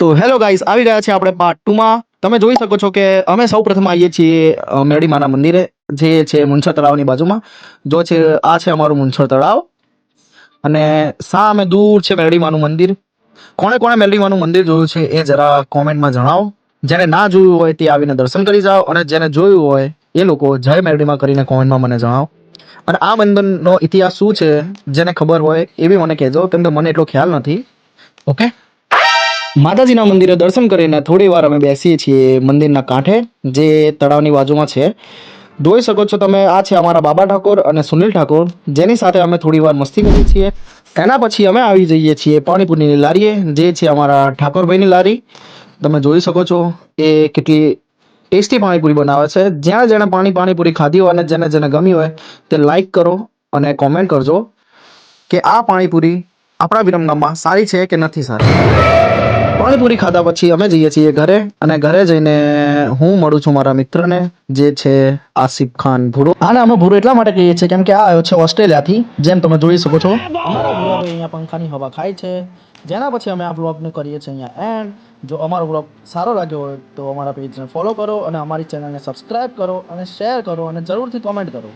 તો hello guys, આવી ગયા છે આપણે પાર્ટ 2 માં. તમે જોઈ શકો છો કે અમે સૌપ્રથમ આવીએ છીએ મેરડીમાના મંદિરે, જે છે મુનસર તળાવની બાજુમાં. જો છે આ છે અમારું મુનસર તળાવ અને સામે દૂર છે મેરડીમાનું મંદિર. કોણે કોણે મેરડીમાનું મંદિર જોયું છે એ જરા કોમેન્ટમાં જણાવો. જેને ના જોયું હોય તે આવીને દર્શન કરી જાઓ અને જેને જોયું હોય એ લોકો જય મેરડીમાં કરીને કોમેન્ટમાં મને જણાવો. અને આ મંદિરનો ઇતિહાસ શું છે જેને ખબર હોય એ બી મને કહેજો, કેમ કે મને એટલો ખ્યાલ નથી. ઓકે, માતાજીના મંદિરે દર્શન કરીને થોડી વાર અમે બેસીએ છીએ મંદિરના કાંઠે, જે તળાવની બાજુમાં છે. જોઈ શકો છો તમે, આ છે અમારા બાબા ઠાકોર અને સુનિલ ઠાકોર, જેની સાથે અમે થોડી વાર મસ્તી કરીએ છીએ. એના પછી અમે આવી જઈએ છીએ પાણીપુરીની લારીએ, જે છે અમારા ઠાકોરભાઈની લારી. તમે જોઈ શકો છો એ કેટલી ટેસ્ટી પાણીપુરી બનાવે છે. જ્યાં જેણે પાણીપુરી ખાધી હોય અને જેને જેને ગમી હોય તે લાઈક કરો અને કોમેન્ટ કરજો કે આ પાણીપુરી આપણા વિરમગામમાં સારી છે કે નથી સારી. પાણીપુરી ખાધા પછી અમે જઈએ છીએ ઘરે, અને ઘરે જઈને હું મળું છું મારા મિત્રને, જે છે આસિફ ખાન ભૂરો. આને અમે ભૂરો એટલા માટે કહીએ છીએ કેમ કે આ આવ્યો છે ઓસ્ટ્રેલિયાથી, જેમ તમે જોઈ શકો છો. અમારા ભૂરાભાઈ અહીંયા પંખાની હવા ખાય છે. જેના પછી અમે આ વ્લોગને કરીએ છીએ અહીંયા એન્ડ. જો અમારો વ્લોગ સારો લાગ્યો હોય તો અમારા પેજને ફોલો કરો અને અમારી ચેનલને સબસ્ક્રાઇબ કરો અને શેર કરો અને જરૂરથી કોમેન્ટ કરો.